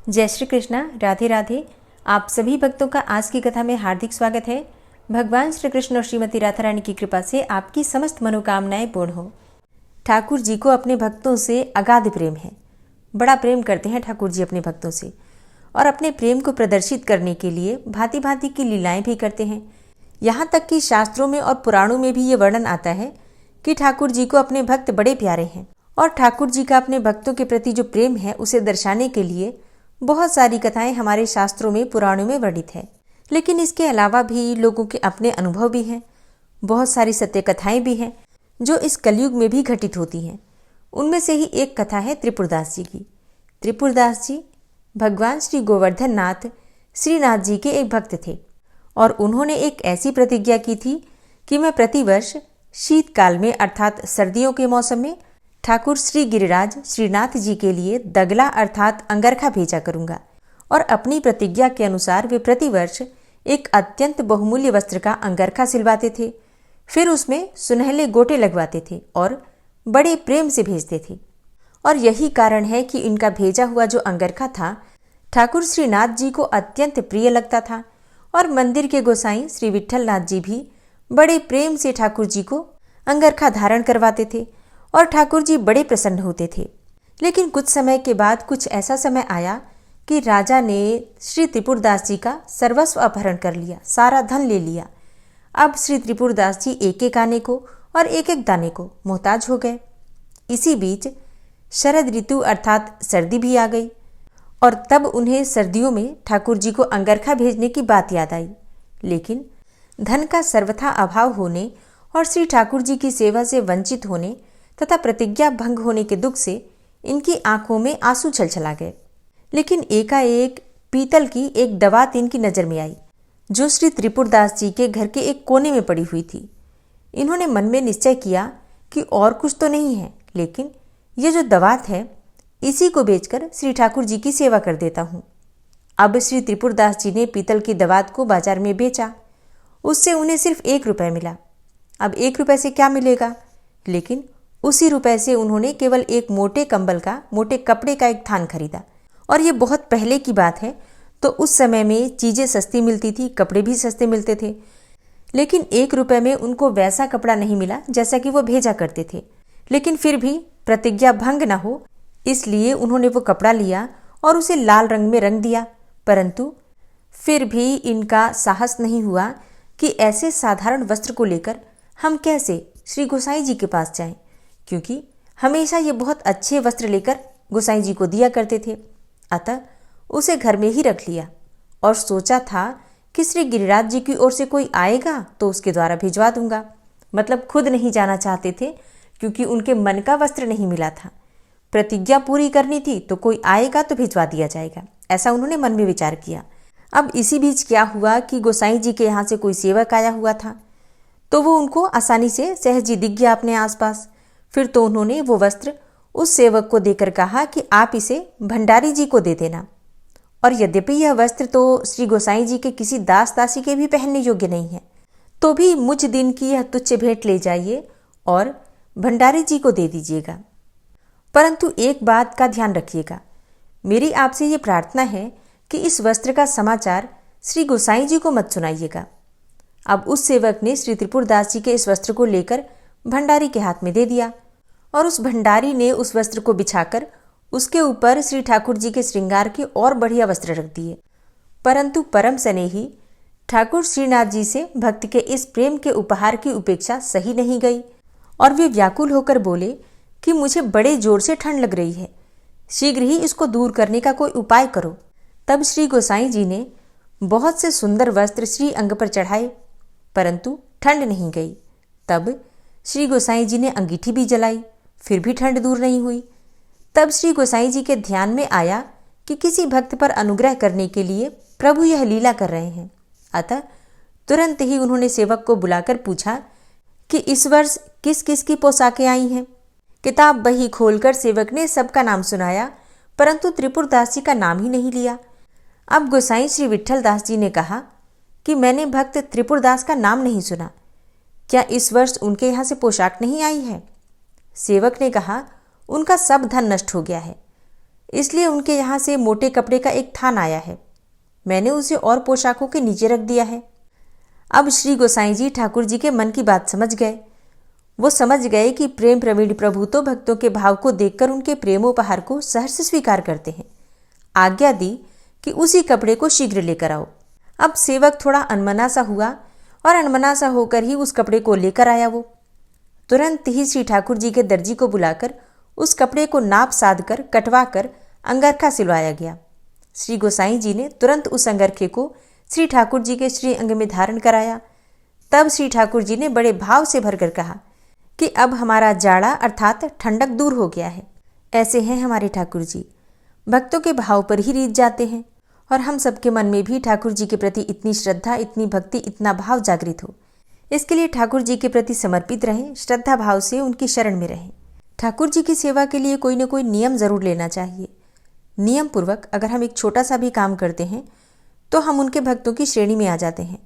जय श्री कृष्णा। राधे राधे। आप सभी भक्तों का आज की कथा में हार्दिक स्वागत है। भगवान श्री कृष्ण और श्रीमती राधा रानी की कृपा से आपकी समस्त मनोकामनाएं पूर्ण हो। ठाकुर जी को अपने भक्तों से अगाध प्रेम है। बड़ा प्रेम करते हैं ठाकुर जी अपने भक्तों से, और अपने प्रेम को प्रदर्शित करने के लिए भांति भांति की लीलाएं भी करते हैं। यहाँ तक कि शास्त्रों में और पुराणों में भी ये वर्णन आता है कि ठाकुर जी को अपने भक्त बड़े प्यारे हैं, और ठाकुर जी का अपने भक्तों के प्रति जो प्रेम है उसे दर्शाने के लिए बहुत सारी कथाएं हमारे शास्त्रों में पुराणों में वर्णित है। लेकिन इसके अलावा भी लोगों के अपने अनुभव भी हैं। बहुत सारी सत्य कथाएं भी हैं जो इस कलयुग में भी घटित होती हैं। उनमें से ही एक कथा है त्रिपुरदास जी की। त्रिपुरदास जी भगवान श्री गोवर्धन नाथ श्रीनाथ जी के एक भक्त थे, और उन्होंने एक ऐसी प्रतिज्ञा की थी कि मैं प्रतिवर्ष शीतकाल में अर्थात सर्दियों के मौसम में ठाकुर श्री गिरिराज श्रीनाथ जी के लिए दगला अर्थात अंगरखा भेजा करूंगा। और अपनी प्रतिज्ञा के अनुसार वे प्रतिवर्ष एक अत्यंत बहुमूल्य वस्त्र का अंगरखा सिलवाते थे, फिर उसमें सुनहले गोटे लगवाते थे और बड़े प्रेम से भेजते थे। और यही कारण है कि इनका भेजा हुआ जो अंगरखा था ठाकुर श्रीनाथ जी को अत्यंत प्रिय लगता था, और मंदिर के गोसाई श्री विट्ठल नाथ जी भी बड़े प्रेम से ठाकुर जी को अंगरखा धारण करवाते थे, और ठाकुर जी बड़े प्रसन्न होते थे। लेकिन कुछ समय के बाद कुछ ऐसा समय आया कि राजा ने श्री त्रिपुरदास जी का सर्वस्व अपहरण कर लिया, सारा धन ले लिया। अब श्री त्रिपुरदास जी एक एक आने को और एक एक दाने को मोहताज हो गए। इसी बीच शरद ऋतु अर्थात सर्दी भी आ गई, और तब उन्हें सर्दियों में ठाकुर जी को अंगरखा भेजने की बात याद आई। लेकिन धन का सर्वथा अभाव होने और श्री ठाकुर जी की सेवा से वंचित होने तथा प्रतिज्ञा भंग होने के दुख से इनकी आंखों में आंसू छलछला गए। लेकिन एकाएक पीतल की एक दवात इनकी नजर में आई, जो श्री त्रिपुरदास जी के घर के एक कोने में पड़ी हुई थी। इन्होंने मन में निश्चय किया कि और कुछ तो नहीं है, लेकिन ये जो दवात है इसी को बेचकर श्री ठाकुर जी की सेवा कर देता हूँ। अब श्री त्रिपुरदास जी ने पीतल की दवात को बाजार में बेचा। उससे उन्हें सिर्फ 1 रुपये मिला। अब 1 रुपये से क्या मिलेगा, लेकिन उसी रुपए से उन्होंने केवल एक मोटे कंबल का, मोटे कपड़े का एक थान खरीदा। और ये बहुत पहले की बात है, तो उस समय में चीज़ें सस्ती मिलती थी, कपड़े भी सस्ते मिलते थे। लेकिन 1 रुपये में उनको वैसा कपड़ा नहीं मिला जैसा कि वो भेजा करते थे। लेकिन फिर भी प्रतिज्ञा भंग न हो इसलिए उन्होंने वो कपड़ा लिया और उसे लाल रंग में रंग दिया। परंतु फिर भी इनका साहस नहीं हुआ कि ऐसे साधारण वस्त्र को लेकर हम कैसे श्री गोसाई जी के पास जाएं, क्योंकि हमेशा ये बहुत अच्छे वस्त्र लेकर गोसाई जी को दिया करते थे। अतः उसे घर में ही रख लिया और सोचा था कि श्री गिरिराज जी की ओर से कोई आएगा तो उसके द्वारा भिजवा दूंगा। मतलब खुद नहीं जाना चाहते थे, क्योंकि उनके मन का वस्त्र नहीं मिला था। प्रतिज्ञा पूरी करनी थी तो कोई आएगा तो भिजवा दिया जाएगा, ऐसा उन्होंने मन में विचार किया। अब इसी बीच क्या हुआ कि गोसाई जी के यहाँ से कोई सेवक आया हुआ था, तो वो उनको आसानी से सहज ही दिख गया अपने आसपास। फिर तो उन्होंने वो वस्त्र उस सेवक को देकर कहा कि आप इसे भंडारी जी को दे देना। और यद्यपि यह वस्त्र तो श्री गोसाई जी के किसी दास दासी के भी पहनने योग्य नहीं है, तो भी मुझ दिन की यह तुच्छ भेंट ले जाइए और भंडारी जी को दे दीजिएगा। परंतु एक बात का ध्यान रखिएगा, मेरी आपसे ये प्रार्थना है कि इस वस्त्र का समाचार श्री गोसाई जी को मत सुनाइएगा। अब उस सेवक ने श्री त्रिपुरदास जी के इस वस्त्र को लेकर भंडारी के हाथ में दे दिया, और उस भंडारी ने उस वस्त्र को बिछाकर उसके ऊपर श्री ठाकुर जी के श्रृंगार के और बढ़िया वस्त्र रख दिए। परंतु परम स्नेही ठाकुर श्रीनाथ जी से भक्त के इस प्रेम के उपहार की उपेक्षा सही नहीं गई, और वे व्याकुल होकर बोले कि मुझे बड़े जोर से ठंड लग रही है, शीघ्र ही इसको दूर करने का कोई उपाय करो। तब श्री गोसाई जी ने बहुत से सुंदर वस्त्र श्री अंग पर चढ़ाए, परंतु ठंड नहीं गई। तब श्री गोसाई जी ने अंगीठी भी जलाई, फिर भी ठंड दूर नहीं हुई। तब श्री गोसाई जी के ध्यान में आया कि किसी भक्त पर अनुग्रह करने के लिए प्रभु यह लीला कर रहे हैं। अतः तुरंत ही उन्होंने सेवक को बुलाकर पूछा कि इस वर्ष किस किस की पोशाकें आई हैं। किताब बही खोलकर सेवक ने सबका नाम सुनाया, परंतु त्रिपुरदास जी का नाम ही नहीं लिया। अब गोसाई श्री विट्ठल दास जी ने कहा कि मैंने भक्त त्रिपुरदास का नाम नहीं सुना, क्या इस वर्ष उनके यहाँ से पोशाक नहीं आई है? सेवक ने कहा, उनका सब धन नष्ट हो गया है, इसलिए उनके यहाँ से मोटे कपड़े का एक थान आया है। मैंने उसे और पोशाकों के नीचे रख दिया है। अब श्री गोसाई जी ठाकुर जी के मन की बात समझ गए। वो समझ गए कि प्रेम प्रवीण प्रभु तो भक्तों के भाव को देखकर उनके प्रेमोपहार को सहर्ष स्वीकार करते हैं। आज्ञा दी कि उसी कपड़े को शीघ्र लेकर आओ। अब सेवक थोड़ा अनमना सा हुआ और अनमना सा होकर ही उस कपड़े को लेकर आया। वो तुरंत ही श्री ठाकुर जी के दर्जी को बुलाकर उस कपड़े को नाप साध कर कटवा कर अंगरखा सिलवाया गया। श्री गोसाई जी ने तुरंत उस अंगरखे को श्री ठाकुर जी के श्री अंग में धारण कराया। तब श्री ठाकुर जी ने बड़े भाव से भरकर कहा कि अब हमारा जाड़ा अर्थात ठंडक दूर हो गया है। ऐसे हैं हमारे ठाकुर जी, भक्तों के भाव पर ही रीझ जाते हैं और हम सबके मन में भी ठाकुर जी के प्रति इतनी श्रद्धा, इतनी भक्ति, इतना भाव जागृत हो। इसके लिए ठाकुर जी के प्रति समर्पित रहें, श्रद्धा भाव से उनकी शरण में रहें। ठाकुर जी की सेवा के लिए कोई न कोई नियम जरूर लेना चाहिए। नियम पूर्वक अगर हम एक छोटा सा भी काम करते हैं तो हम उनके भक्तों की श्रेणी में आ जाते हैं।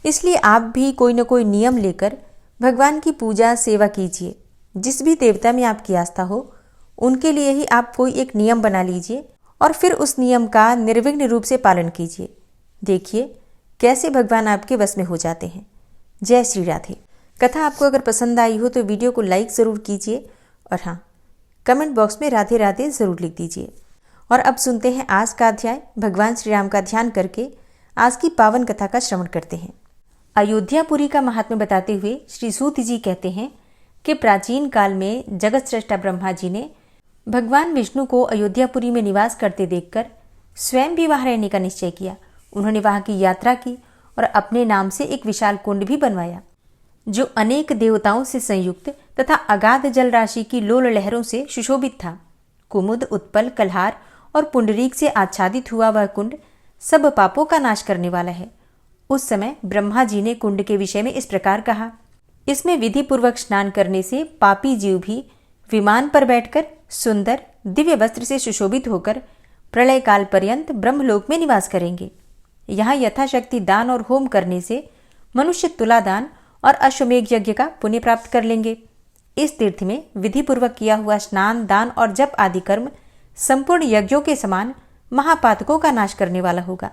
इसलिए आप भी कोई न कोई नियम लेकर भगवान की पूजा सेवा कीजिए। जिस भी देवता में आपकी आस्था हो उनके लिए ही आप कोई एक नियम बना लीजिए और फिर उस नियम का निर्विघ्न रूप से पालन कीजिए। देखिए कैसे भगवान आपके वश में हो जाते हैं। जय श्री राधे। कथा आपको अगर पसंद आई हो तो वीडियो को लाइक ज़रूर कीजिए और हाँ, कमेंट बॉक्स में राधे राधे ज़रूर लिख दीजिए। और अब सुनते हैं आज का अध्याय। भगवान श्री राम का ध्यान करके आज की पावन कथा का श्रवण करते हैं। अयोध्यापुरी का महात्म्य बताते हुए श्री सूत जी कहते हैं कि प्राचीन काल में जगत सृष्टा ब्रह्मा जी ने भगवान विष्णु को अयोध्यापुरी में निवास करते देखकर स्वयं भी वहां रहने का निश्चय किया। उन्होंने वहां की यात्रा की और अपने नाम से एक विशाल कुंड भी बनवाया जो अनेक देवताओं से संयुक्त तथा अगाध जल राशि की लोल लहरों से सुशोभित था। कुमुद, उत्पल, कल्हार और पुंडरीक से आच्छादित हुआ वह कुंड सब पापों का नाश करने वाला है। उस समय ब्रह्मा जी ने कुंड के विषय में इस प्रकार कहा, इसमें विधि पूर्वक स्नान करने से पापी जीव भी विमान पर बैठकर सुंदर दिव्य वस्त्र से सुशोभित होकर प्रलय काल पर्यंत ब्रह्मलोक में निवास करेंगे। यहाँ यथाशक्ति दान और होम करने से मनुष्य तुलादान और अश्वमेघ यज्ञ का पुण्य प्राप्त कर लेंगे। इस तीर्थ में विधि पूर्वक किया हुआ स्नान, दान और जप आदि कर्म संपूर्ण यज्ञों के समान महापातकों का नाश करने वाला होगा।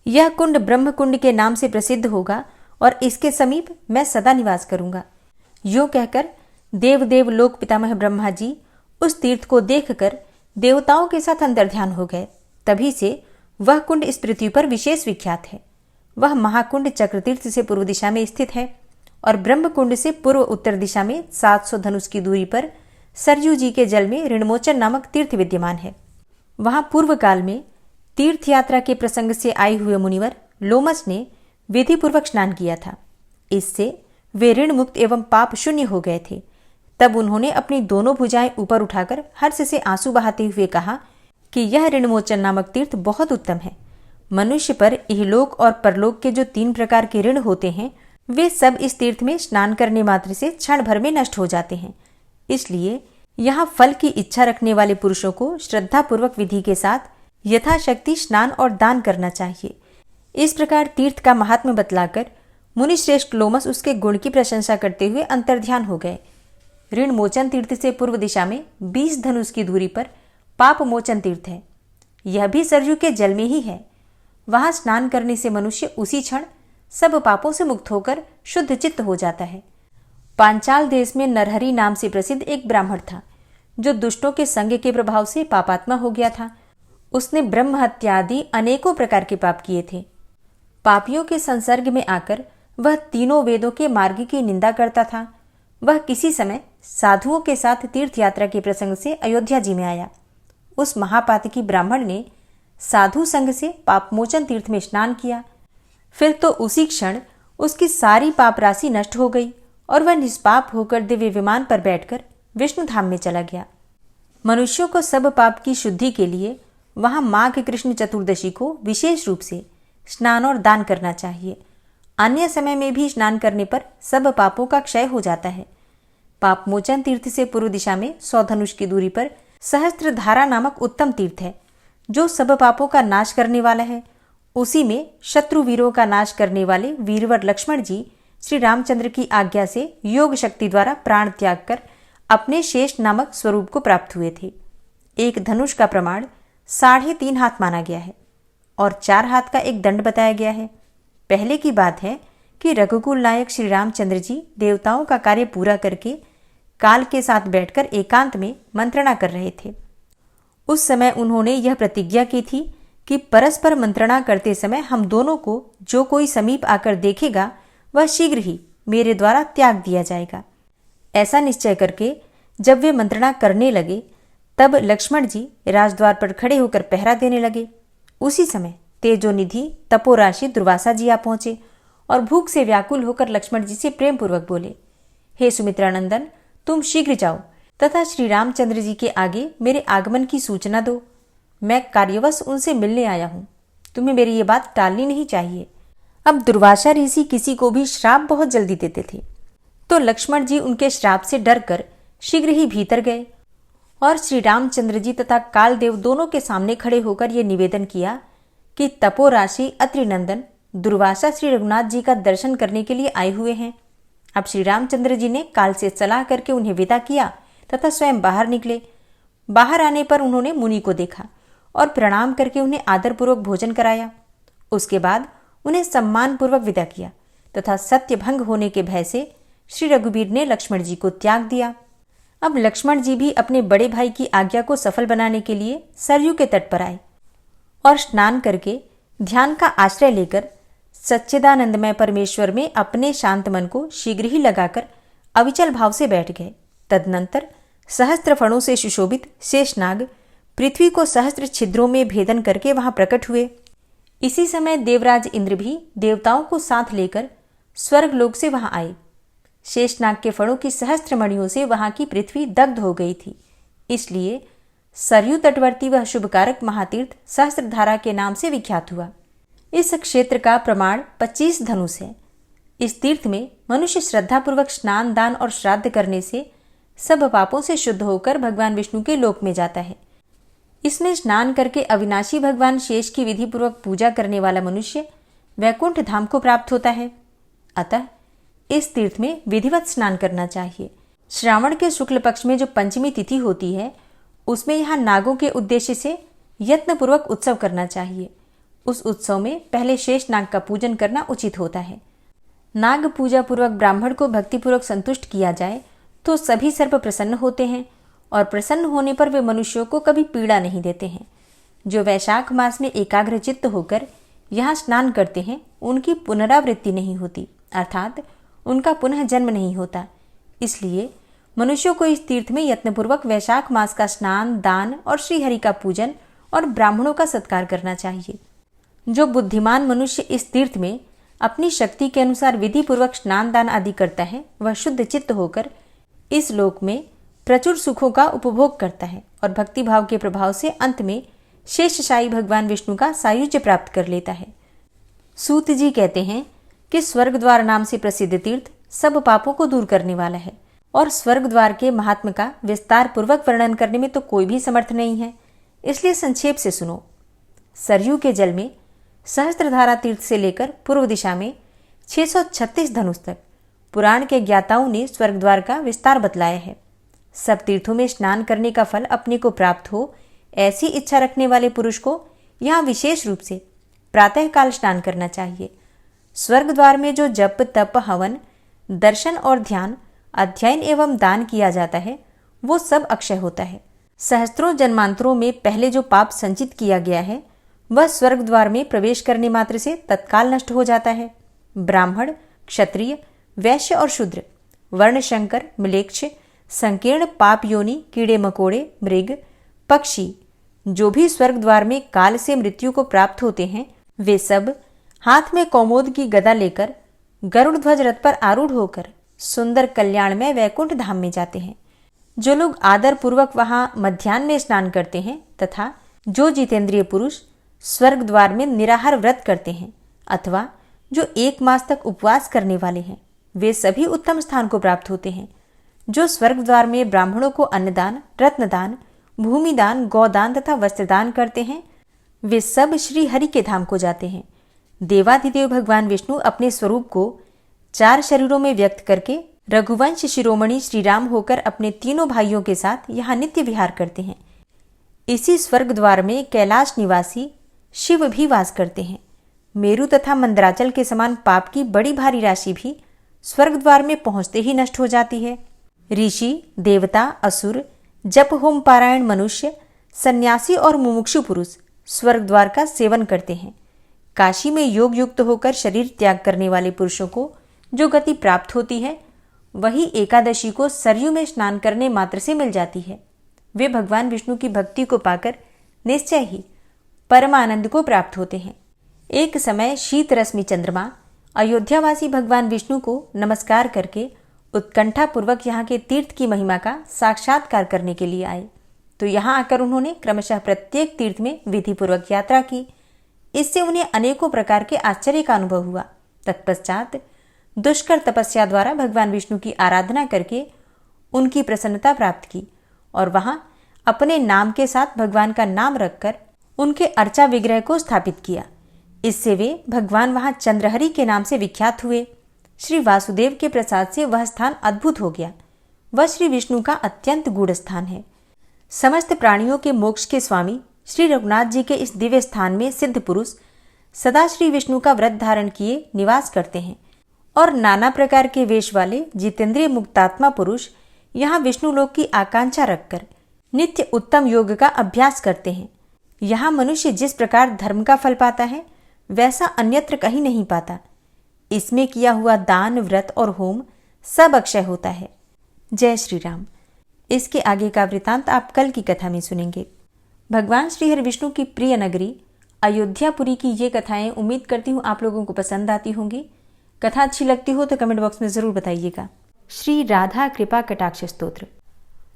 यह कुंड ब्रह्म कुंड के नाम से प्रसिद्ध होगा और इसके समीप मैं सदा निवास करूंगा। यूं कहकर देवदेव लोक पितामह ब्रह्मा जी उस तीर्थ को देखकर देवताओं के साथ अंतर्ध्यान हो गए। तभी से वह कुंड इस पृथ्वी पर विशेष विख्यात है। वह महाकुंड चक्रतीर्थ से पूर्व दिशा में स्थित है और ब्रह्म कुंड से पूर्व उत्तर दिशा में 700 धनुष की दूरी पर सरयू जी के जल में ऋणमोचन नामक तीर्थ विद्यमान है। वहां पूर्व काल में तीर्थ यात्रा के प्रसंग से आए हुए मुनिवर लोमस ने विधि पूर्वक स्नान किया था। इससे वे ऋण मुक्त एवं पाप शून्य हो गए थे। तब उन्होंने अपनी दोनों भुजाएं ऊपर उठाकर हर्ष से आंसू बहाते हुए कहा कि यह ऋणमोचन नामक तीर्थ बहुत उत्तम है। मनुष्य पर इहलोक और परलोक के जो 3 प्रकार के ऋण होते हैं वे सब इस तीर्थ में स्नान करने मात्र से क्षण भर में नष्ट हो जाते हैं। इसलिए यहाँ फल की इच्छा रखने वाले पुरुषों को श्रद्धापूर्वक विधि के साथ यथाशक्ति स्नान और दान करना चाहिए। इस प्रकार तीर्थ का महात्म्य बतलाकर मुनिश्रेष्ठ लोमस उसके गुण की प्रशंसा करते हुए अंतर्ध्यान हो गए। ऋण मोचन तीर्थ से पूर्व दिशा में 20 धनुष की दूरी पर पाप मोचन तीर्थ है। यह भी सरयू के जल में ही है। वहां स्नान करने से मनुष्य उसी क्षण सब पापों से मुक्त होकर शुद्ध चित्त हो जाता है। पांचाल देश में नरहरि नाम से प्रसिद्ध एक ब्राह्मण था जो दुष्टों के संग के प्रभाव से पापात्मा हो गया था। उसने ब्रह्म हत्या आदि अनेकों प्रकार के पाप किए थे। पापियों के संसर्ग में आकर वह तीनों वेदों के मार्ग की निंदा करता था। वह किसी समय साधुओं के साथ तीर्थ यात्रा के प्रसंग से अयोध्या जी में आया। उस महापातकी ब्राह्मण ने साधु संग से पापमोचन तीर्थ में स्नान किया। फिर तो उसी क्षण उसकी सारी पाप राशि नष्ट हो गई और वह निष्पाप होकर दिव्य विमान पर बैठकर विष्णु धाम में चला गया। मनुष्यों को सब पाप की शुद्धि के लिए वहां माघ कृष्ण चतुर्दशी को विशेष रूप से स्नान और दान करना चाहिए। अन्य समय में भी स्नान करने पर सब पापों का क्षय हो जाता है। पापमोचन तीर्थ से पूर्व दिशा में 100 धनुष की दूरी पर सहस्त्रधारा नामक उत्तम तीर्थ है जो सब पापों का नाश करने वाला है। उसी में शत्रु वीरों का नाश करने वाले वीरवर लक्ष्मण जी श्री रामचंद्र की आज्ञा से योग शक्ति द्वारा प्राण त्याग कर अपने शेष नामक स्वरूप को प्राप्त हुए थे। एक धनुष का प्रमाण 3.5 हाथ माना गया है और 4 हाथ का एक दंड बताया गया है। पहले की बात है कि रघुकुल नायक श्री रामचंद्र जी देवताओं का कार्य पूरा करके काल के साथ बैठकर एकांत में मंत्रणा कर रहे थे। उस समय उन्होंने यह प्रतिज्ञा की थी कि परस्पर मंत्रणा करते समय हम दोनों को जो कोई समीप आकर देखेगा वह शीघ्र ही मेरे द्वारा त्याग दिया जाएगा। ऐसा निश्चय करके जब वे मंत्रणा करने लगे तब लक्ष्मण जी राजद्वार पर खड़े होकर पहरा देने लगे। उसी समय तेजोनिधि तपोराशि दुर्वासा जी आ पहुंचे और भूख से व्याकुल होकर लक्ष्मण जी से प्रेम पूर्वक बोले, हे सुमित्रानंदन, तुम शीघ्र जाओ तथा श्री रामचंद्र जी के आगे मेरे आगमन की सूचना दो। मैं कार्यवश उनसे मिलने आया हूं। तुम्हें मेरी ये बात टालनी नहीं चाहिए। अब दुर्वासा ऋषि किसी को भी श्राप बहुत जल्दी देते थे, तो लक्ष्मण जी उनके श्राप से डरकर शीघ्र ही भीतर गए और श्री रामचंद्र जी तथा कालदेव दोनों के सामने खड़े होकर यह निवेदन किया कि तपोराशि अत्रिनंदन दुर्वासा श्री रघुनाथ जी का दर्शन करने के लिए आए हुए हैं। अब श्री रामचंद्र जी ने काल से सलाह करके उन्हें विदा किया तथा स्वयं बाहर निकले। बाहर आने पर उन्होंने मुनि को देखा और प्रणाम करके उन्हें आदरपूर्वक भोजन कराया। उसके बाद उन्हें सम्मानपूर्वक विदा किया तथा सत्य भंग होने के भय से श्री रघुवीर ने लक्ष्मण जी को त्याग दिया। अब लक्ष्मण जी भी अपने बड़े भाई की आज्ञा को सफल बनाने के लिए सरयू के तट पर आए और स्नान करके ध्यान का आश्रय लेकर सच्चिदानंदमय परमेश्वर में अपने शांत मन को शीघ्र ही लगाकर अविचल भाव से बैठ गए। तदनंतर सहस्त्र फणों से सुशोभित शेषनाग पृथ्वी को सहस्त्र छिद्रों में भेदन करके वहां प्रकट हुए। इसी समय देवराज इंद्र भी देवताओं को साथ लेकर स्वर्गलोक से वहां आए। शेषनाग के फणों की सहस्त्र मणियों से वहां की पृथ्वी दग्ध हो गई थी। इसलिए सरयू तटवर्ती वह शुभकारक महातीर्थ सहस्त्रधारा के नाम से विख्यात हुआ। इस क्षेत्र का प्रमाण 25 धनुष है। इस तीर्थ में मनुष्य श्रद्धापूर्वक स्नान, दान और श्राद्ध करने से सब पापों से शुद्ध होकर भगवान विष्णु के लोक में जाता है। इसमें स्नान करके अविनाशी भगवान शेष की विधि पूर्वक पूजा करने वाला मनुष्य वैकुंठ धाम को प्राप्त होता है। अतः इस तीर्थ में विधिवत स्नान करना चाहिए। श्रावण के शुक्ल पक्ष में जो पंचमी तिथि होती है उसमें यहाँ नागों के उद्देश्य से यत्नपूर्वक उत्सव करना चाहिए। उस उत्सव में पहले शेष नाग का पूजन करना उचित होता है। नाग पूजा पूर्वक ब्राह्मण को भक्तिपूर्वक संतुष्ट किया जाए तो सभी सर्प प्रसन्न होते हैं और प्रसन्न होने पर वे मनुष्यों को कभी पीड़ा नहीं देते हैं। जो वैशाख मास में एकाग्र चित्त होकर यहाँ स्नान करते हैं उनकी पुनरावृत्ति नहीं होती, अर्थात उनका पुनः जन्म नहीं होता। इसलिए मनुष्यों को इस तीर्थ में यत्नपूर्वक वैशाख मास का स्नान, दान और श्रीहरि का पूजन और ब्राह्मणों का सत्कार करना चाहिए। जो बुद्धिमान मनुष्य इस तीर्थ में अपनी शक्ति के अनुसार विधि पूर्वक स्नान, दान आदि करता है वह शुद्ध चित्त होकर इस लोक में प्रचुर सुखों का उपभोग करता है और भक्ति भाव के प्रभाव से अंत में शेषशायी भगवान विष्णु का सायुज्य प्राप्त कर लेता है। सूत जी कहते हैं कि स्वर्ग द्वार नाम से प्रसिद्ध तीर्थ सब पापों को दूर करने वाला है और स्वर्ग द्वार के महात्म का विस्तार पूर्वक वर्णन करने में तो कोई भी समर्थ नहीं है, इसलिए संक्षेप से सुनो। सरयू के जल में सहस्त्रधारा तीर्थ से लेकर पूर्व दिशा में 636 धनुष तक पुराण के ज्ञाताओं ने स्वर्ग द्वार का विस्तार बतलाया है। सब तीर्थों में स्नान करने का फल अपने को प्राप्त हो ऐसी इच्छा रखने वाले पुरुष को यहाँ विशेष रूप से प्रातःकाल स्नान करना चाहिए। स्वर्ग द्वार में जो जप, तप, हवन, दर्शन और ध्यान, अध्ययन एवं दान किया जाता है वो सब अक्षय होता है। सहस्त्रों जन्मांतरों में पहले जो पाप संचित किया गया है वह स्वर्ग द्वार में प्रवेश करने मात्र से तत्काल नष्ट हो जाता है। ब्राह्मण, क्षत्रिय, वैश्य और शूद्र, वर्णशंकर, म्लेच्छ, संकीर्ण पाप योनि, कीड़े मकोड़े, मृग, पक्षी जो भी स्वर्ग द्वार में काल से मृत्यु को प्राप्त होते हैं वे सब हाथ में कौमोद की गदा लेकर गरुड़ ध्वज रथ पर आरूढ़ होकर सुंदर कल्याणमय वैकुंठ धाम में जाते हैं। जो लोग आदर पूर्वक वहां मध्याह्न में स्नान करते हैं तथा जो जितेंद्रिय पुरुष स्वर्ग द्वार में निराहार व्रत करते हैं अथवा जो 1 मास तक उपवास करने वाले हैं वे सभी उत्तम स्थान को प्राप्त होते हैं। जो स्वर्ग द्वार में ब्राह्मणों को अन्नदान, रत्नदान, भूमिदान, गौदान तथा वस्त्रदान करते हैं वे सब श्री हरि के धाम को जाते हैं। देवाधिदेव भगवान विष्णु अपने स्वरूप को 4 शरीरों में व्यक्त करके रघुवंश शिरोमणि श्री राम होकर अपने तीनों भाइयों के साथ यहाँ नित्य विहार करते हैं। इसी स्वर्ग द्वार में कैलाश निवासी शिव भी वास करते हैं। मेरु तथा मंदराचल के समान पाप की बड़ी भारी राशि भी स्वर्ग द्वार में पहुंचते ही नष्ट हो जाती है। ऋषि, देवता, असुर, जप होम पारायण मनुष्य, सन्यासी और मुमुक्षु पुरुष स्वर्ग द्वार का सेवन करते हैं। काशी में योग युक्त होकर शरीर त्याग करने वाले पुरुषों को जो गति प्राप्त होती है, वही एकादशी को सरयू में स्नान करने मात्र से मिल जाती है। वे भगवान विष्णु की भक्ति को पाकर निश्चय ही परमानंद को प्राप्त होते हैं। एक समय शीत रश्मि चंद्रमा अयोध्यावासी भगवान विष्णु को नमस्कार करके उत्कंठापूर्वक यहाँ के तीर्थ की महिमा का साक्षात्कार करने के लिए आए। तो यहाँ आकर उन्होंने क्रमशः प्रत्येक तीर्थ में विधिपूर्वक यात्रा की। इससे उन्हें अनेकों प्रकार के आश्चर्य का अनुभव हुआ। तत्पश्चात दुष्कर तपस्या द्वारा भगवान विष्णु की आराधना करके उनकी प्रसन्नता प्राप्त की और वहां अपने नाम के साथ भगवान का नाम रखकर उनके अर्चा विग्रह को स्थापित किया। इससे वे भगवान वहां चंद्रहरि के नाम से विख्यात हुए। श्री वासुदेव के प्रसाद से वह स्थान अद्भुत हो गया। वह श्री विष्णु का अत्यंत गूढ़ स्थान है। समस्त प्राणियों के मोक्ष के स्वामी श्री रघुनाथ जी के इस दिव्य स्थान में सिद्ध पुरुष सदा श्री विष्णु का व्रत धारण किए निवास करते हैं और नाना प्रकार के वेश वाले जितेंद्रिय मुक्तात्मा पुरुष यहाँ विष्णु लोक की आकांक्षा रखकर नित्य उत्तम योग का अभ्यास करते हैं। यहाँ मनुष्य जिस प्रकार धर्म का फल पाता है, वैसा अन्यत्र कहीं नहीं पाता। इसमें किया हुआ दान, व्रत और होम सब अक्षय होता है। जय श्री राम। इसके आगे का वृतांत आप कल की कथा में सुनेंगे। भगवान श्री हरि विष्णु की प्रिय नगरी अयोध्यापुरी की ये कथाएं उम्मीद करती हूँ आप लोगों को पसंद आती होंगी। कथा अच्छी लगती हो तो कमेंट बॉक्स में जरूर बताइएगा। श्री राधा कृपा कटाक्ष स्तोत्र।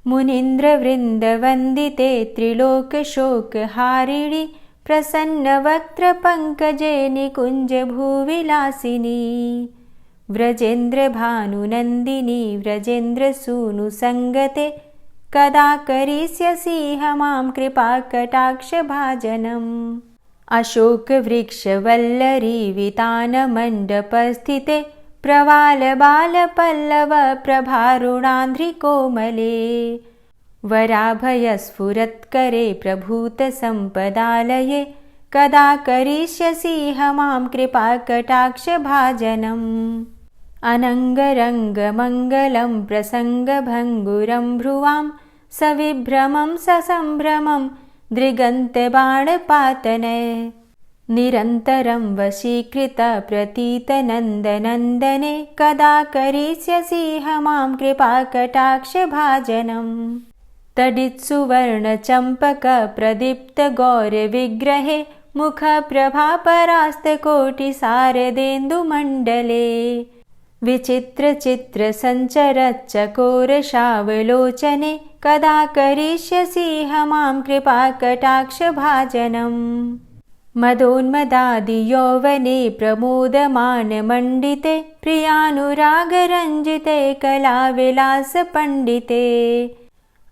मुनीन्द्र वृंद वंदिते त्रिलोक शोक हारिणी प्रसन्न वक्त्र पंकजे निकुंज भूविलासिनी व्रजेन्द्र भानुनंदिनी व्रजेन्द्र सूनु संगते कदा करिष्यसि मां कृपा कटाक्ष भाजनम्। अशोक वृक्ष वल्लरी वितान मंडपस्थिते प्रवाल बाल पल्लव प्रभारुणांध्रि कोमले वराभय स्फुरत्करे प्रभूत संपदालये कदा करिष्यसि मां कृपा कटाक्ष भाजनम्। अनंगरंग मंगलम प्रसंग भंगुरं भ्रुवां सविभ्रमं ससंभ्रमं दृगंत बाणपातनय निरन्तरं वशीकृत प्रतीत नंदनंदने कदा करिष्यसि मां कृपा कटाक्ष भाजनम्। तडित्सुवर्ण चंपक प्रदीप्त गौर विग्रहे मुख प्रभा परास्त कोटि शारदेन्दु मंडले विचित्र चित्र संचर चकोर शावलोचने कदा करिष्यसि मां कृपा कटाक्ष भाजनम्। मदोन्मदादि यौवने प्रमोदमान मंडिते प्रियानुराग रंजिते कला विलास पंडिते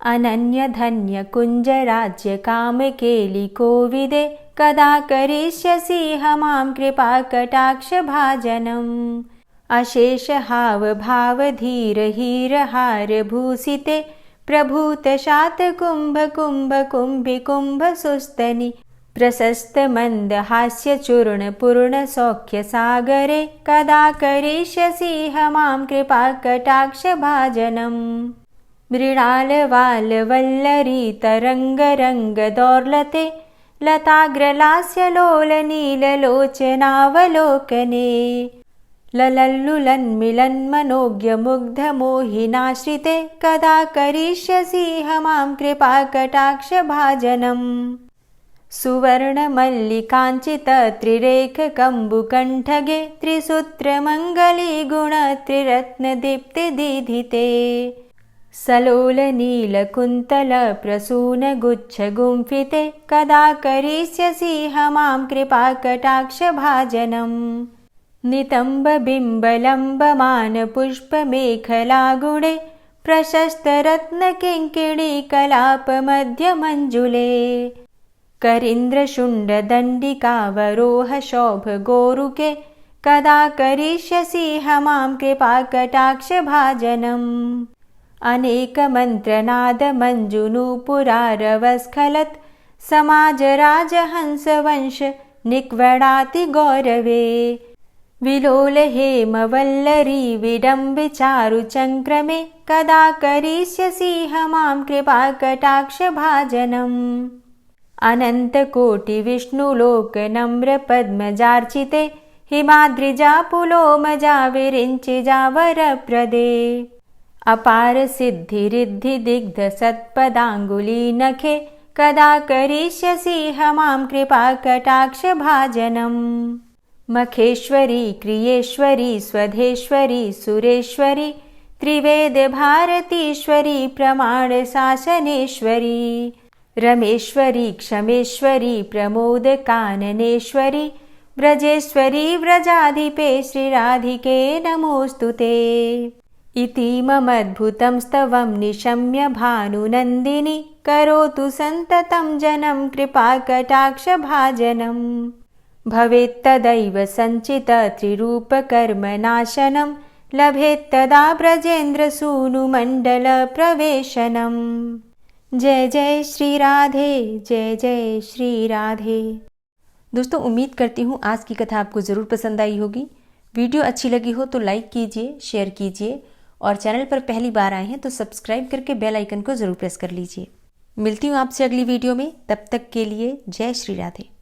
अनन्य धन्य कुंज राज्य काम केलि कोविदे कदा करिष्यसि मां कृपा कटाक्ष भाजनम्। अशेष हाव भाव धीर हीर हार भूषिते प्रभूत शात कुंभ कुंभ कुंभि कुंभ सुस्तनि प्रशस्त मंद हास्य चूर्ण पूर्ण सौख्य सागरे कदा करिष्यसि मां कृपा कटाक्ष भाजनम्। मृणाल वाल वल्लरी तरंग रंग दौर्लते लताग्रलास्य लोल नील लोचनावलोकने ललल्लुलन्मिलन्मनोज्ञ मुग्ध मोहिनाश्रिते कदा करिष्यसि मां कृपा कटाक्ष भाजनम्। सुवर्ण मल्लिकांचित त्रिरेख कंबुकंठगे त्रिसूत्र मंगली गुण त्रिरत्न दीप्ति दीधिते सलोल नील कुंतल प्रसून गुच्छ गुंफिते कदा करिष्यसि मां कृपा कटाक्ष भाजनम्। नितंब बिंब लंबमान पुष्प मेखला गुणे प्रशस्त रत्न किंकिणी कलाप मध्य मंजुले करींद्र शुंड दंडिकावरोह शोभ गोरुके कदा करिष्यसि मां कृपा कटाक्ष भाजनम्। अनेक मंत्रनाद मंजुनूपुरारवस्खलत् समाज राजहंस वंश निक्वडाति गौरवे विलोल हेमवल्लरी विडम्बिचारु चङ्क्रमे कदा करिष्यसि मां कृपाकटाक्षभाजनम् अनन्तकोटिविष्णुलोकनम्रपद्मजार्चिते हिमाद्रिजापुलोमजा विरिञ्चिजावरप्रदे अपार सिद्धिरिद्धिदिग्धसत्पदाङ्गुलीनखे कदा करिष्यसि मां कृपाकटाक्षभाजनम् मखेश्वरी क्रियेश्वरी स्वधेश्वरी सुरेश्वरी त्रिवेदभारतीश्वरी प्रमाणशासनेश्वरी रमेश्वरी क्षमेश्वरी प्रमोदकाननेश्वरी व्रजेश्वरी व्रजाधिपे श्रीराधिके नमोऽस्तुते इतीममद्भुतं स्तवं निशम्य भानुनन्दिनी करोतु सन्ततं जनं कृपाकटाक्षभाजनम् भवेत्तदैव सञ्चित त्रिरूपकर्मनाशनं लभेत्तदा ब्रजेन्द्रसूनुमण्डलप्रवेशनम् जय जय श्री राधे, जय जय श्री राधे। दोस्तों, उम्मीद करती हूँ आज की कथा आपको ज़रूर पसंद आई होगी। वीडियो अच्छी लगी हो तो लाइक कीजिए, शेयर कीजिए और चैनल पर पहली बार आए हैं तो सब्सक्राइब करके बेल आइकन को ज़रूर प्रेस कर लीजिए। मिलती हूँ आपसे अगली वीडियो में, तब तक के लिए जय श्री राधे।